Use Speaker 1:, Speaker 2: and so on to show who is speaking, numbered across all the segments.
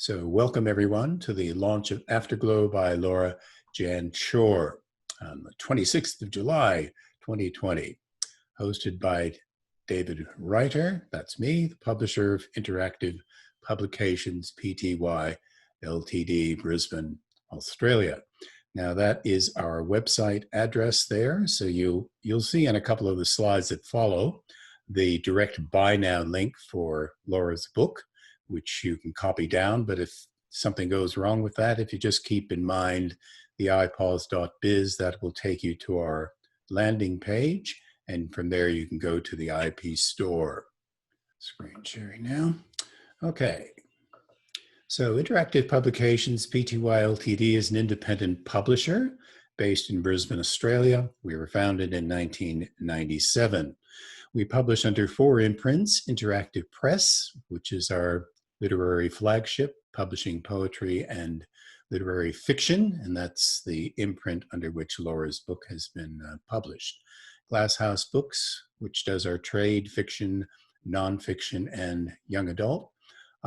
Speaker 1: So welcome everyone to the launch of Afterglow by Laura Jan Shore on the 26th of July, 2020, hosted by David Reiter, that's me, the publisher of Interactive Publications, Pty, Ltd, Brisbane, Australia. Now that is our website address there, so you'll see in a couple of the slides that follow the direct buy now link for Laura's book, which you can copy down, but if something goes wrong with that, if you just keep in mind the ipause.biz, that will take you to our landing page, and from there you can go to the IP store. Screen sharing now. Okay. So Interactive Publications Pty Ltd is an independent publisher based in Brisbane, Australia. We were founded in 1997. We publish under 4 imprints: Interactive Press, which is our literary flagship, publishing poetry and literary fiction, and that's the imprint under which Laura's book has been published. Glasshouse Books, which does our trade, fiction, nonfiction, and young adult.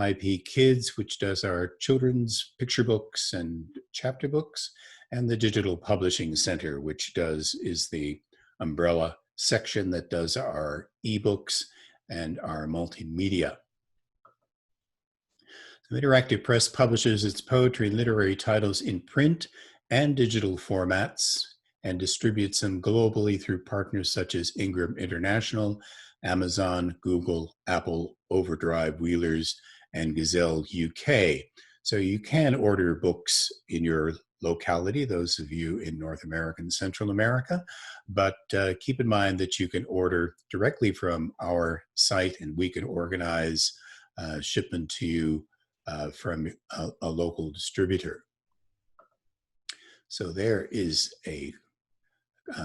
Speaker 1: IP Kids, which does our children's picture books and chapter books, and the Digital Publishing Center, which is the umbrella section that does our ebooks and our multimedia. So Interactive Press publishes its poetry and literary titles in print and digital formats and distributes them globally through partners such as Ingram International, Amazon, Google, Apple, Overdrive, Wheelers, and Gazelle UK. So you can order books in your locality, those of you in North America and Central America, but keep in mind that you can order directly from our site and we can organize shipment to you from a local distributor. So there is a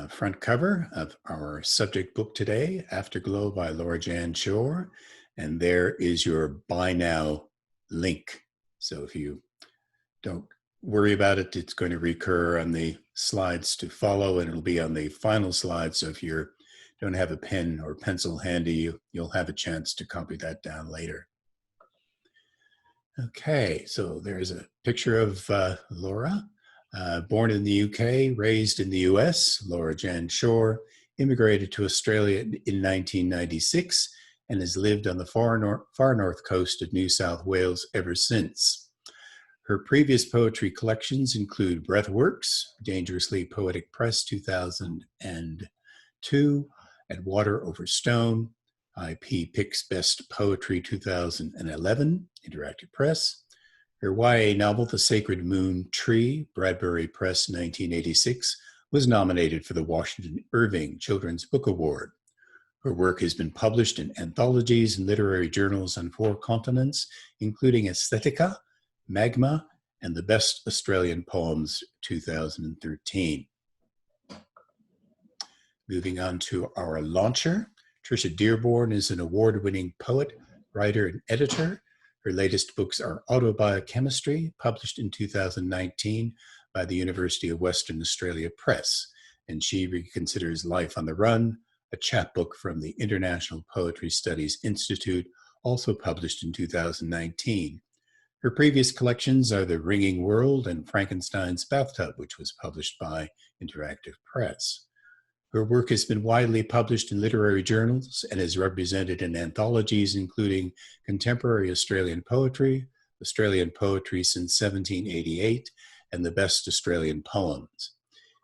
Speaker 1: front cover of our subject book today, Afterglow by Laura Jan Shore, and there is your buy now link. So if you don't worry about it, it's going to recur on the slides to follow, and it'll be on the final slide. So if you don't have a pen or pencil handy, you'll have a chance to copy that down later. Okay, so there's a picture of Laura, born in the UK, raised in the US. Laura Jan Shore immigrated to Australia in 1996 and has lived on the far north coast of New South Wales ever since. Her previous poetry collections include Breathworks, Dangerously Poetic Press 2002, and Water Over Stone, IP Picks Best Poetry 2011, Interactive Press. Her YA novel, The Sacred Moon Tree, Bradbury Press 1986, was nominated for the Washington Irving Children's Book Award. Her work has been published in anthologies and literary journals on 4 continents, including Aesthetica, Magma, and the Best Australian Poems 2013. Moving on to our launcher, Tricia Dearborn is an award-winning poet, writer, and editor. Her latest books are Autobiochemistry, published in 2019 by the University of Western Australia Press, and she reconsiders Life on the Run, a chapbook from the International Poetry Studies Institute, also published in 2019. Her previous collections are The Ringing World and Frankenstein's Bathtub, which was published by Interactive Press. Her work has been widely published in literary journals and is represented in anthologies including Contemporary Australian Poetry since 1788, and the Best Australian Poems.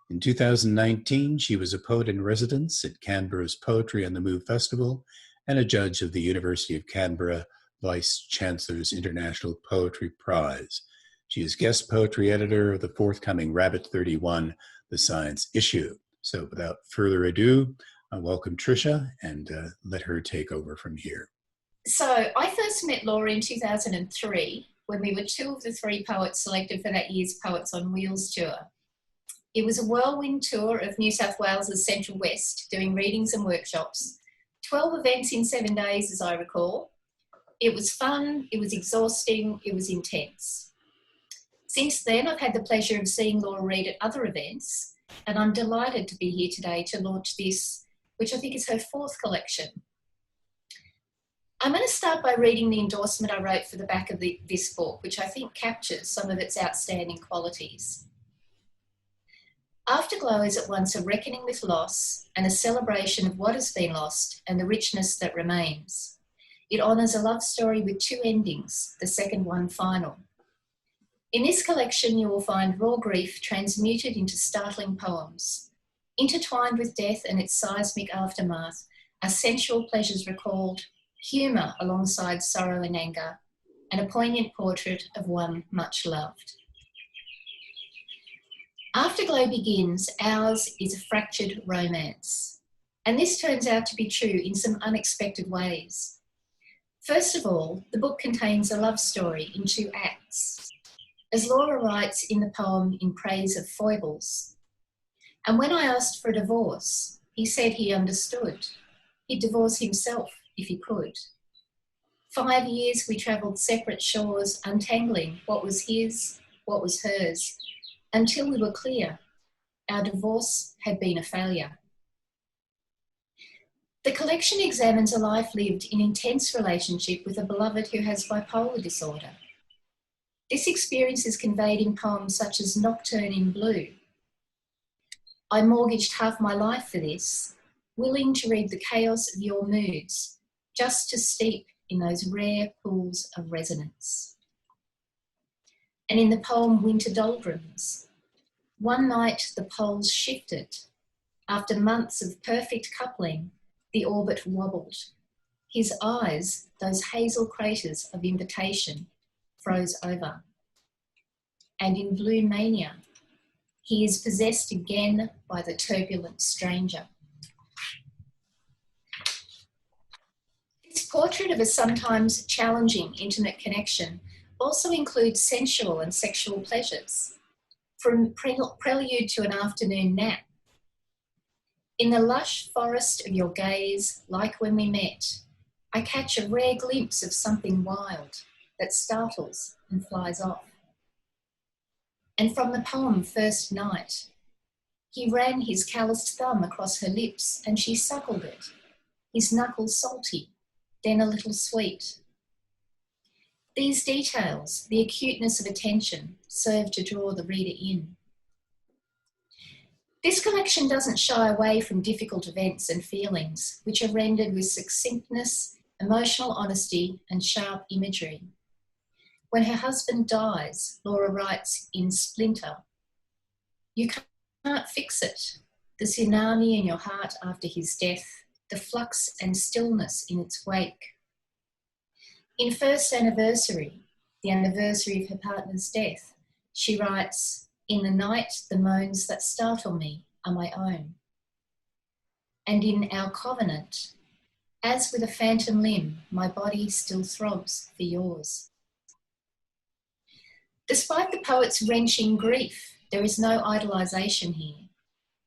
Speaker 1: In 2019, she was a poet in residence at Canberra's Poetry on the Move Festival and a judge of the University of Canberra Vice-Chancellor's International Poetry Prize. She is guest poetry editor of the forthcoming Rabbit 31, The Science Issue. So without further ado, I welcome Tricia and let her take over from here.
Speaker 2: So I first met Laura in 2003 when we were 2 of the 3 poets selected for that year's Poets on Wheels tour. It was a whirlwind tour of New South Wales's Central West, doing readings and workshops, 12 events in 7 days, as I recall. It was fun, it was exhausting, it was intense. Since then, I've had the pleasure of seeing Laura read at other events, and I'm delighted to be here today to launch this, which I think is her 4th collection. I'm going to start by reading the endorsement I wrote for the back of this book, which I think captures some of its outstanding qualities. Afterglow is at once a reckoning with loss and a celebration of what has been lost and the richness that remains. It honours a love story with two endings, the second one final. In this collection, you will find raw grief transmuted into startling poems. Intertwined with death and its seismic aftermath are sensual pleasures recalled, humour alongside sorrow and anger, and a poignant portrait of one much loved. Afterglow begins, ours is a fractured romance. And this turns out to be true in some unexpected ways. First of all, the book contains a love story in two acts. As Laura writes in the poem In Praise of Foibles, and when I asked for a divorce, he said he understood. He'd divorce himself if he could. 5 years we travelled separate shores, untangling what was his, what was hers, until we were clear. Our divorce had been a failure. The collection examines a life lived in intense relationship with a beloved who has bipolar disorder. This experience is conveyed in poems such as Nocturne in Blue. I mortgaged half my life for this, willing to read the chaos of your moods, just to steep in those rare pools of resonance. And in the poem Winter Doldrums, one night the poles shifted. After months of perfect coupling, the orbit wobbled. His eyes, those hazel craters of invitation, froze over. And in Blue Mania, he is possessed again by the turbulent stranger. This portrait of a sometimes challenging intimate connection also includes sensual and sexual pleasures, from prelude to an afternoon nap. In the lush forest of your gaze, like when we met, I catch a rare glimpse of something wild that startles and flies off. And from the poem First Night, he ran his calloused thumb across her lips and she suckled it, his knuckles salty, then a little sweet. These details, the acuteness of attention, serve to draw the reader in. This collection doesn't shy away from difficult events and feelings, which are rendered with succinctness, emotional honesty, and sharp imagery. When her husband dies, Laura writes in Splinter, you can't fix it. The tsunami in your heart after his death, the flux and stillness in its wake. In First Anniversary, the anniversary of her partner's death, she writes, in the night, the moans that startle me are my own. And in Our Covenant, as with a phantom limb, my body still throbs for yours. Despite the poet's wrenching grief, there is no idolisation here.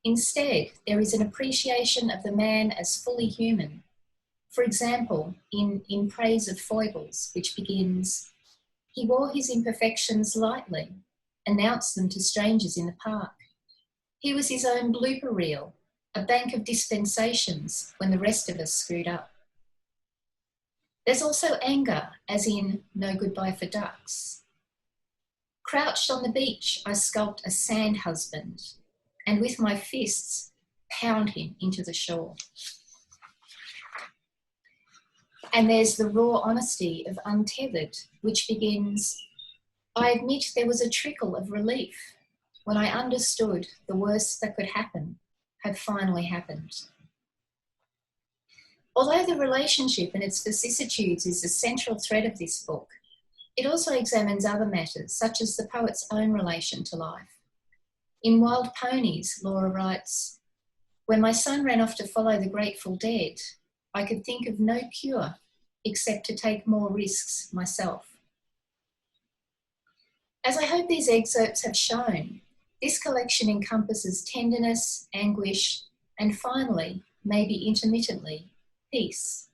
Speaker 2: Instead, there is an appreciation of the man as fully human. For example, in Praise of Foibles, which begins, he wore his imperfections lightly, announced them to strangers in the park. He was his own blooper reel, a bank of dispensations when the rest of us screwed up. There's also anger, as in No Goodbye for Ducks. Crouched on the beach, I sculpt a sand husband, and with my fists, pound him into the shore. And there's the raw honesty of Untethered, which begins, I admit there was a trickle of relief when I understood the worst that could happen had finally happened. Although the relationship and its vicissitudes is the central thread of this book, it also examines other matters, such as the poet's own relation to life. In Wild Ponies, Laura writes, when my son ran off to follow the Grateful Dead, I could think of no cure except to take more risks myself. As I hope these excerpts have shown, this collection encompasses tenderness, anguish, and finally, maybe intermittently, peace.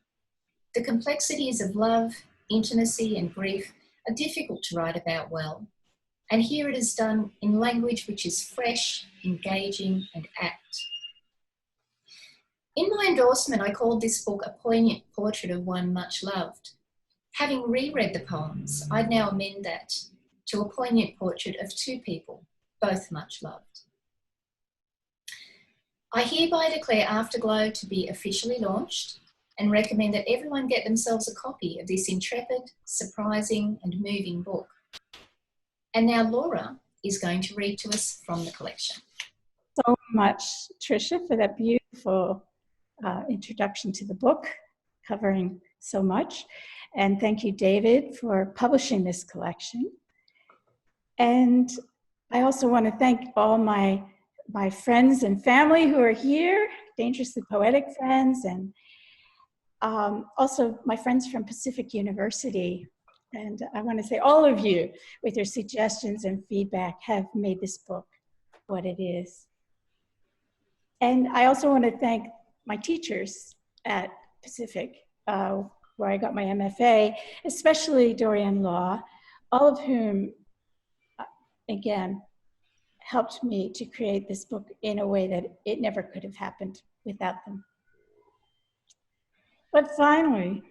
Speaker 2: The complexities of love, intimacy, and grief are difficult to write about well, and here it is done in language which is fresh, engaging, and apt. In my endorsement, I called this book a poignant portrait of one much loved. Having reread the poems, I'd now amend that to a poignant portrait of two people, both much loved. I hereby declare Afterglow to be officially launched and recommend that everyone get themselves a copy of this intrepid, surprising and moving book. And now Laura is going to read to us from the collection.
Speaker 3: So much, Tricia, for that beautiful introduction to the book, covering so much. And thank you, David, for publishing this collection. And I also want to thank all my friends and family who are here, Dangerously Poetic friends, and also my friends from Pacific University. And I want to say all of you, with your suggestions and feedback, have made this book what it is. And I also want to thank my teachers at Pacific, where I got my MFA, especially Dorian Law, all of whom, again, helped me to create this book in a way that it never could have happened without them. But finally,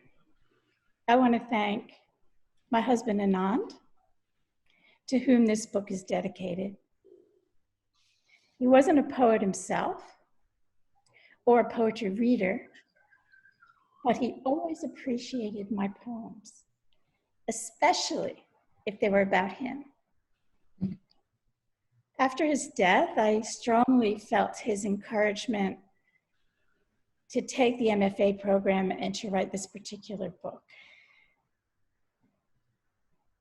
Speaker 3: I want to thank my husband Anand, to whom this book is dedicated. He wasn't a poet himself or a poetry reader, but he always appreciated my poems, especially if they were about him. After his death, I strongly felt his encouragement to take the MFA program and to write this particular book.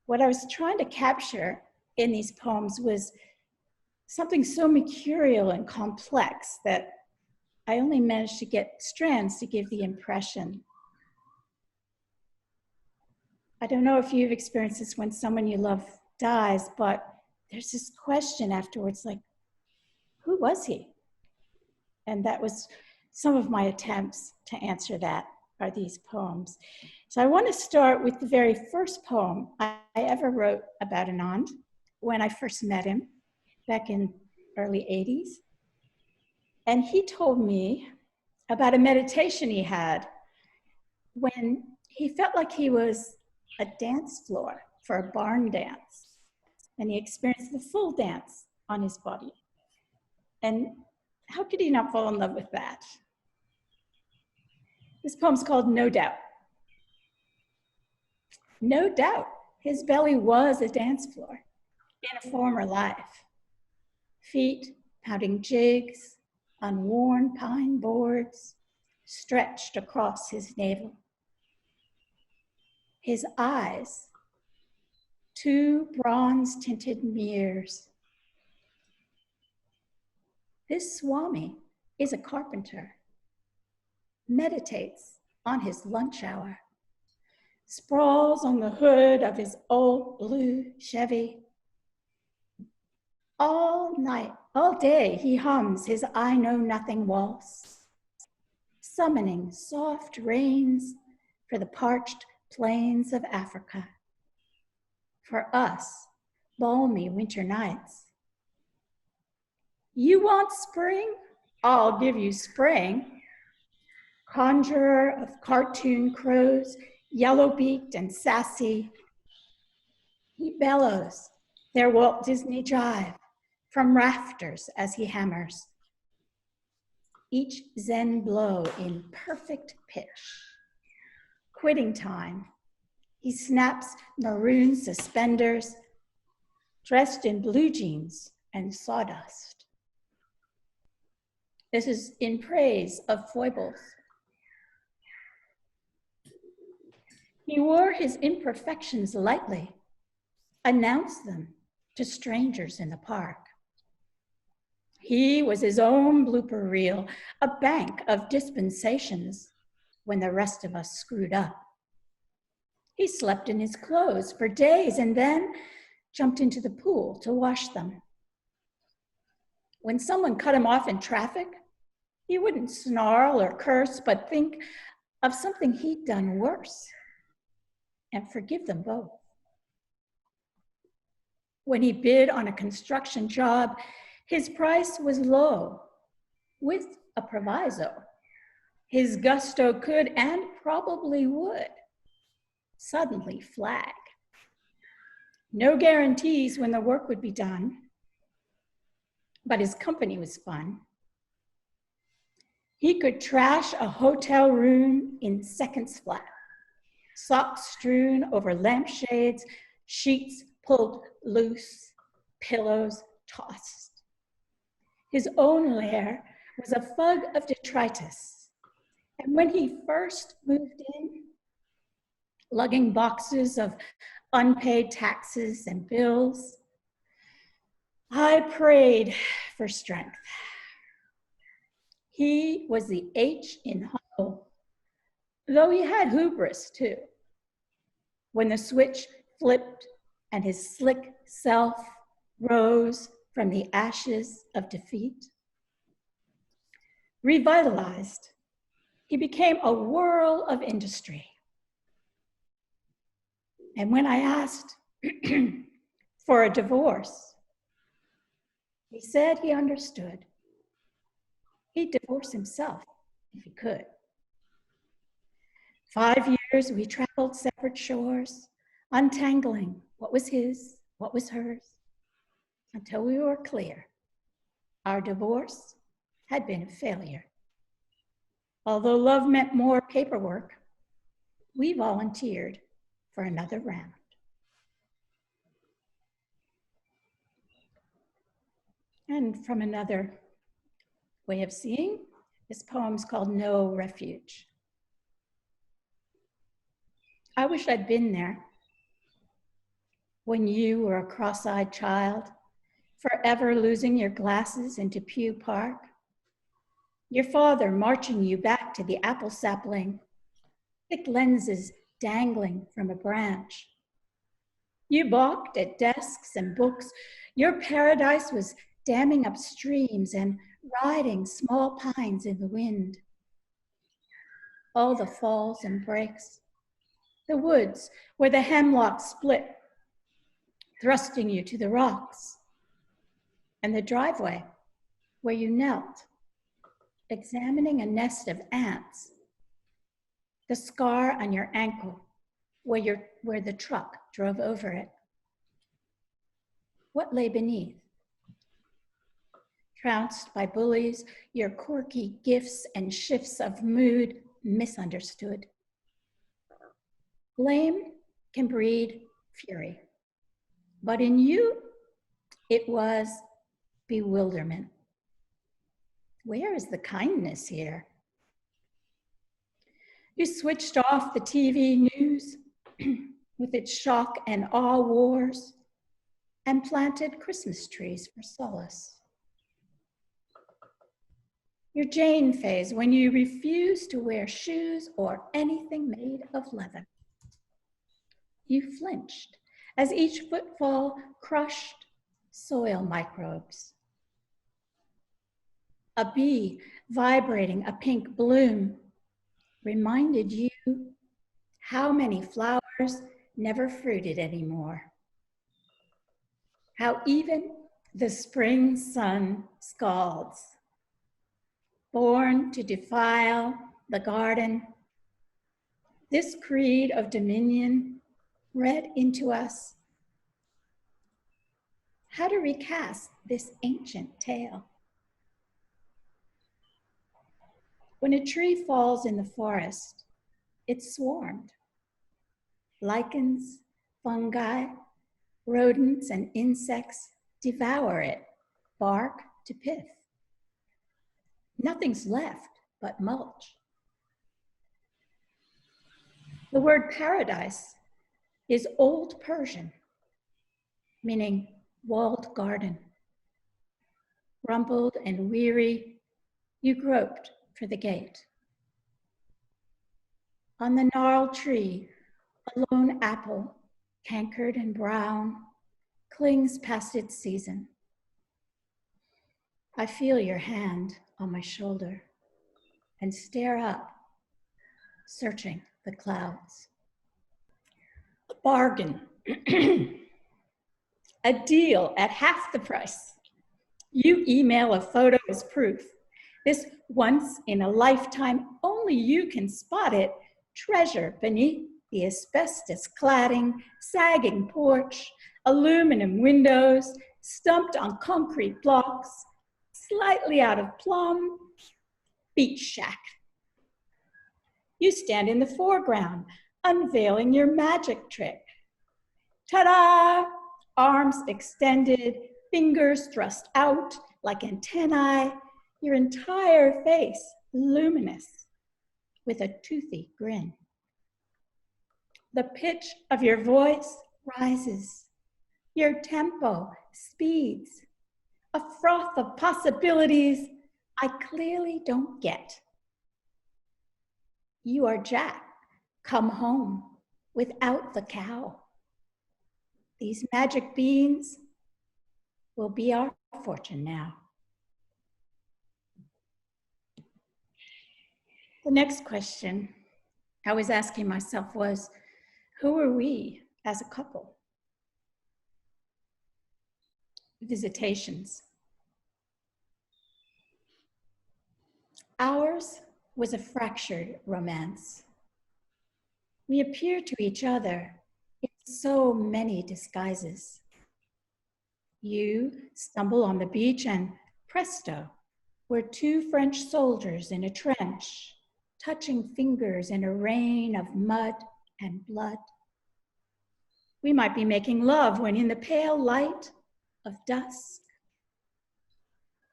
Speaker 3: What I was trying to capture in these poems was something so mercurial and complex that I only managed to get strands to give the impression. I don't know if you've experienced this when someone you love dies, but there's this question afterwards, like, who was he? And that was some of my attempts to answer that are these poems. So I want to start with the very first poem I ever wrote about Anand when I first met him back in early 80s. And he told me about a meditation he had when he felt like he was a dance floor for a barn dance. And he experienced the full dance on his body. And how could he not fall in love with that? This poem's called No Doubt. No doubt, his belly was a dance floor in a former life. Feet pounding jigs on worn pine boards stretched across his navel. His eyes, two bronze-tinted mirrors. This Swami is a carpenter, meditates on his lunch hour, sprawls on the hood of his old blue Chevy. All night, all day, he hums his I Know Nothing waltz, summoning soft rains for the parched plains of Africa. For us, balmy winter nights. You want spring? I'll give you spring. Conjurer of cartoon crows, yellow-beaked and sassy. He bellows their Walt Disney jive from rafters as he hammers. Each Zen blow in perfect pitch. Quitting time. He snaps maroon suspenders, dressed in blue jeans and sawdust. This is in praise of foibles. He wore his imperfections lightly, announced them to strangers in the park. He was his own blooper reel, a bank of dispensations when the rest of us screwed up. He slept in his clothes for days and then jumped into the pool to wash them. When someone cut him off in traffic, he wouldn't snarl or curse, but think of something he'd done worse and forgive them both. When he bid on a construction job, his price was low with a proviso. His gusto could and probably would suddenly flag. No guarantees when the work would be done, but his company was fun. He could trash a hotel room in seconds flat, socks strewn over lampshades, sheets pulled loose, pillows tossed. His own lair was a fug of detritus. And when he first moved in, lugging boxes of unpaid taxes and bills, I prayed for strength. He was the H in humble, though he had hubris too. When the switch flipped and his slick self rose from the ashes of defeat, revitalized, he became a whirl of industry. And when I asked for a divorce, he said he understood. He'd divorce himself if he could. 5 years we traveled separate shores, untangling what was his, what was hers, until we were clear. Our divorce had been a failure. Although love meant more paperwork, we volunteered for another round. And from another way of seeing, this poem's called No Refuge. I wish I'd been there when you were a cross-eyed child, forever losing your glasses into Pew Park, your father marching you back to the apple sapling, thick lenses dangling from a branch. You balked at desks and books. Your paradise was damming up streams and riding small pines in the wind. All the falls and breaks, the woods where the hemlocks split, thrusting you to the rocks, and the driveway where you knelt, examining a nest of ants, the scar on your ankle where the truck drove over it. What lay beneath? Trounced by bullies, your quirky gifts and shifts of mood misunderstood. Blame can breed fury, but in you, it was bewilderment. Where is the kindness here? You switched off the TV news with its shock and awe wars and planted Christmas trees for solace. Your Jane phase, when you refused to wear shoes or anything made of leather. You flinched as each footfall crushed soil microbes. A bee vibrating a pink bloom reminded you how many flowers never fruited anymore. How even the spring sun scalds. Born to defile the garden, this creed of dominion read into us how to recast this ancient tale. When a tree falls in the forest, it's swarmed. Lichens, fungi, rodents, and insects devour it, bark to pith. Nothing's left but mulch. The word paradise is Old Persian, meaning walled garden. Rumpled and weary, you groped for the gate. On the gnarled tree, a lone apple, cankered and brown, clings past its season. I feel your hand on my shoulder and stare up, searching the clouds. A bargain, a deal at half the price. You email a photo as proof, This once in a lifetime, only you can spot it, treasure beneath the asbestos cladding, sagging porch, aluminum windows, stumped on concrete blocks, slightly out of plumb, beach shack. You stand in the foreground, unveiling your magic trick. Ta-da! Arms extended, fingers thrust out like antennae, your entire face luminous with a toothy grin. The pitch of your voice rises, your tempo speeds, a froth of possibilities I clearly don't get. You are Jack, come home without the cow. These magic beans will be our fortune now. The next question I was asking myself was, who are we as a couple? Visitations. Ours was a fractured romance. We appeared to each other in so many disguises. You stumble on the beach and presto, we're two French soldiers in a trench, touching fingers in a rain of mud and blood. We might be making love when in the pale light of dusk,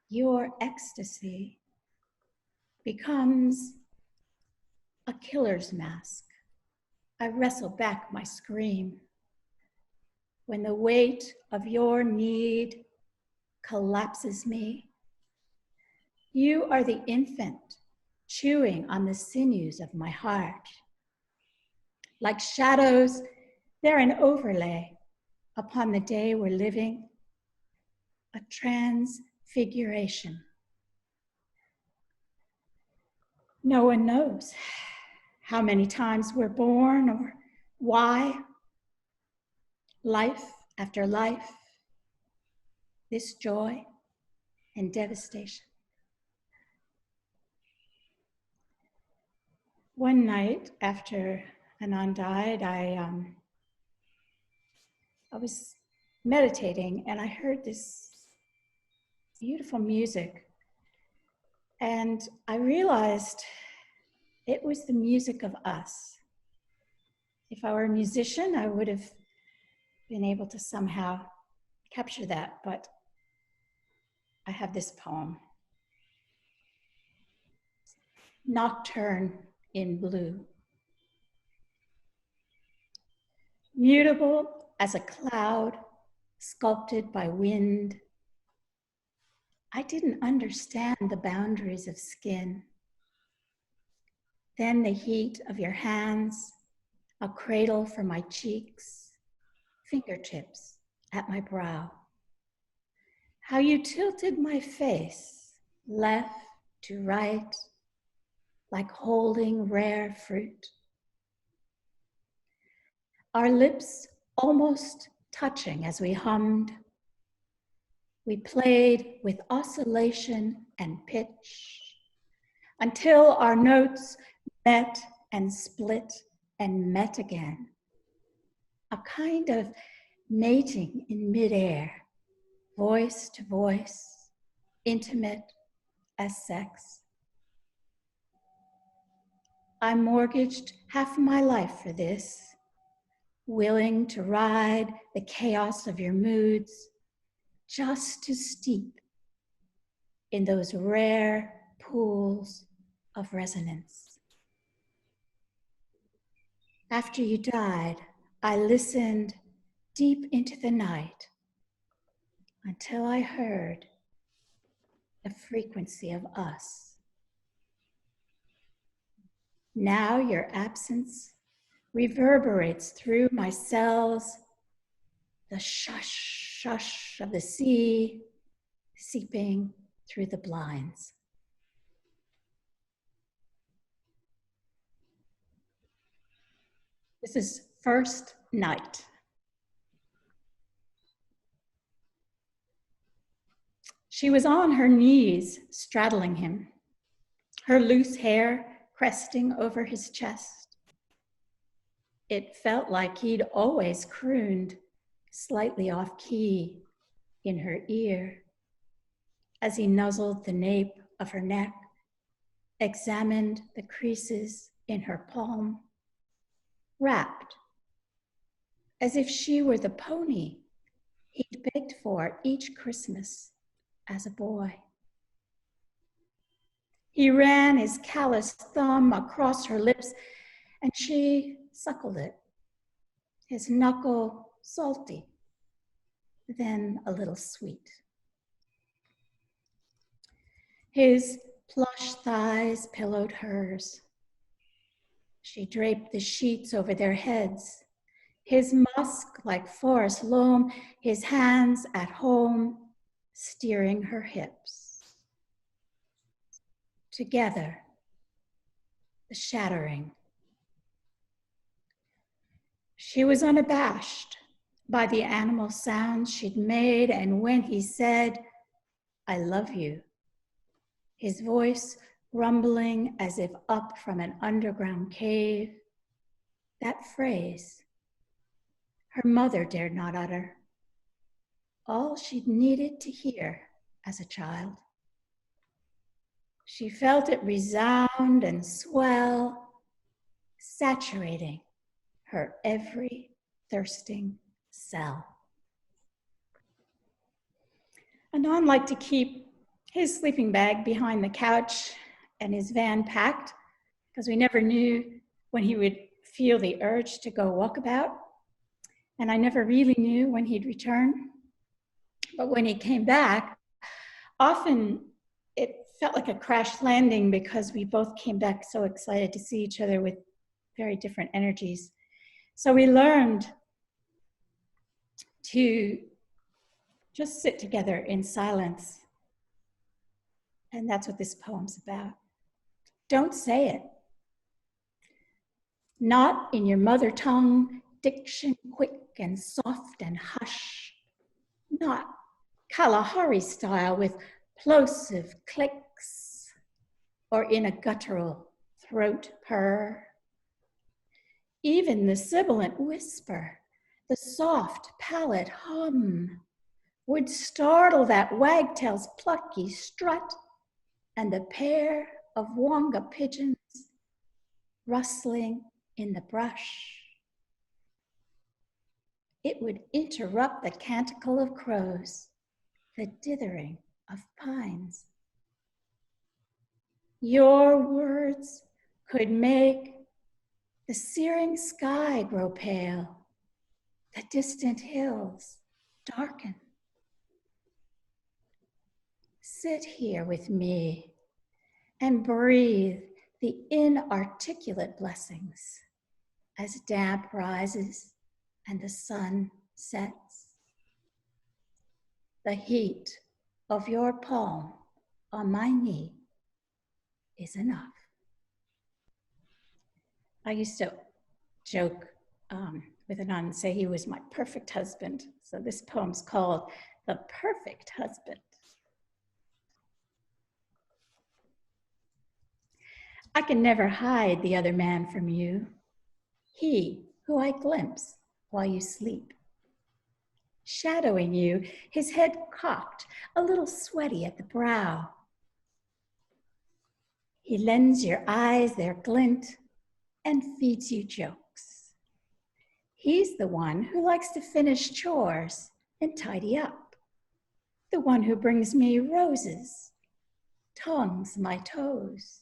Speaker 3: your ecstasy becomes a killer's mask. I wrestle back my scream when the weight of your need collapses me. You are the infant chewing on the sinews of my heart. Like shadows, they're an overlay upon the day we're living, a transfiguration. No one knows how many times we're born or why. Life after life, this joy and devastation. One night after Anand died, I was meditating and I heard this beautiful music. And I realized it was the music of us. If I were a musician, I would have been able to somehow capture that, but I have this poem. Nocturne in Blue. Mutable as a cloud, sculpted by wind, I didn't understand the boundaries of skin. Then the heat of your hands, a cradle for my cheeks, fingertips at my brow. How you tilted my face, left to right, like holding rare fruit. Our lips almost touching as we hummed. We played with oscillation and pitch until our notes met and split and met again. A kind of mating in midair, voice to voice, intimate as sex. I mortgaged half my life for this, willing to ride the chaos of your moods, just to steep in those rare pools of resonance. After you died, I listened deep into the night until I heard the frequency of us. Now your absence reverberates through my cells, the shush, shush of the sea seeping through the blinds. This is First Night. She was on her knees, straddling him, her loose hair cresting over his chest. It felt like he'd always crooned, slightly off key, in her ear, as he nuzzled the nape of her neck, examined the creases in her palm, wrapped, as if she were the pony he'd begged for each Christmas as a boy. He ran his calloused thumb across her lips, and she suckled it, his knuckle salty, then a little sweet. His plush thighs pillowed hers. She draped the sheets over their heads, his musk like forest loam, his hands at home, steering her hips. Together, the shattering. She was unabashed by the animal sounds she'd made, and when he said, "I love you," his voice rumbling as if up from an underground cave, that phrase her mother dared not utter, all she'd needed to hear as a child. She felt it resound and swell, saturating her every thirsting cell. Anon liked to keep his sleeping bag behind the couch and his van packed, because we never knew when he would feel the urge to go walkabout. And I never really knew when he'd return. But when he came back, often it felt like a crash landing, because we both came back so excited to see each other with very different energies. So we learned to just sit together in silence. And that's what this poem's about. Don't say it. Not in your mother tongue, diction quick and soft and hush. Not Kalahari style with plosive clicks, or in a guttural throat purr. Even the sibilant whisper, the soft palate hum, would startle that wagtail's plucky strut and the pair of wonga pigeons rustling in the brush. It would interrupt the canticle of crows, the dithering of pines. Your words could make the searing sky grow pale, the distant hills darken. Sit here with me and breathe the inarticulate blessings as damp rises and the sun sets. The heat of your palm on my knee is enough. I used to joke with Anand and say he was my perfect husband. So this poem's called The Perfect Husband. I can never hide the other man from you, he who I glimpse while you sleep. Shadowing you, his head cocked, a little sweaty at the brow. He lends your eyes their glint and feeds you jokes. He's the one who likes to finish chores and tidy up, the one who brings me roses, tongues my toes.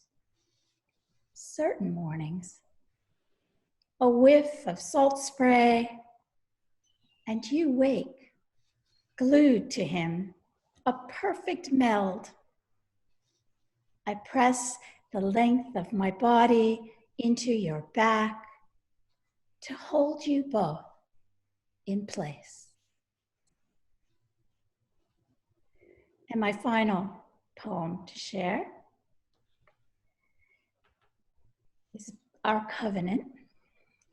Speaker 3: Certain mornings, a whiff of salt spray, and you wake, glued to him, a perfect meld. I press the length of my body into your back to hold you both in place. And my final poem to share is our covenant.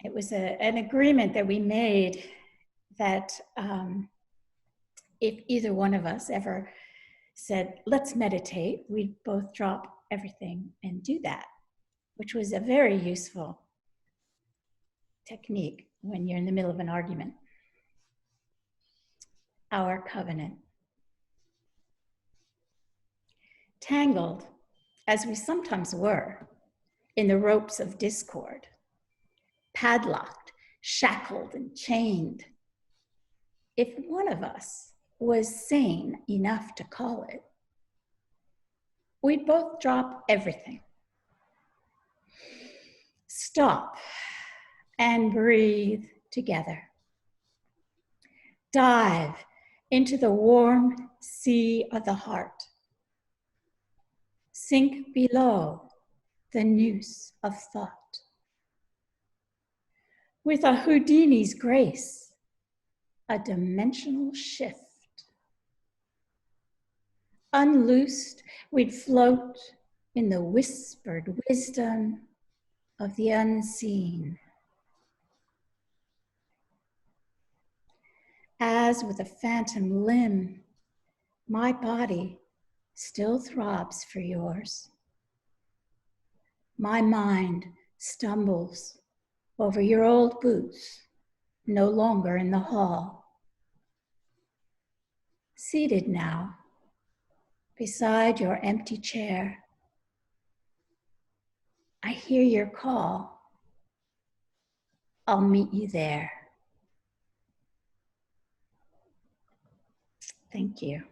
Speaker 3: It was an agreement that we made that if either one of us ever said, let's meditate, we'd both drop everything and do that, which was a very useful technique when you're in the middle of an argument. Our covenant. Tangled, as we sometimes were, in the ropes of discord, padlocked, shackled, and chained. If one of us was sane enough to call it, we'd both drop everything. Stop and breathe together. Dive into the warm sea of the heart. Sink below the noose of thought. With a Houdini's grace, a dimensional shift. Unloosed, we'd float in the whispered wisdom of the unseen. As with a phantom limb, my body still throbs for yours. My mind stumbles over your old boots, no longer in the hall. Seated now, beside your empty chair, I hear your call. I'll meet you there. Thank you.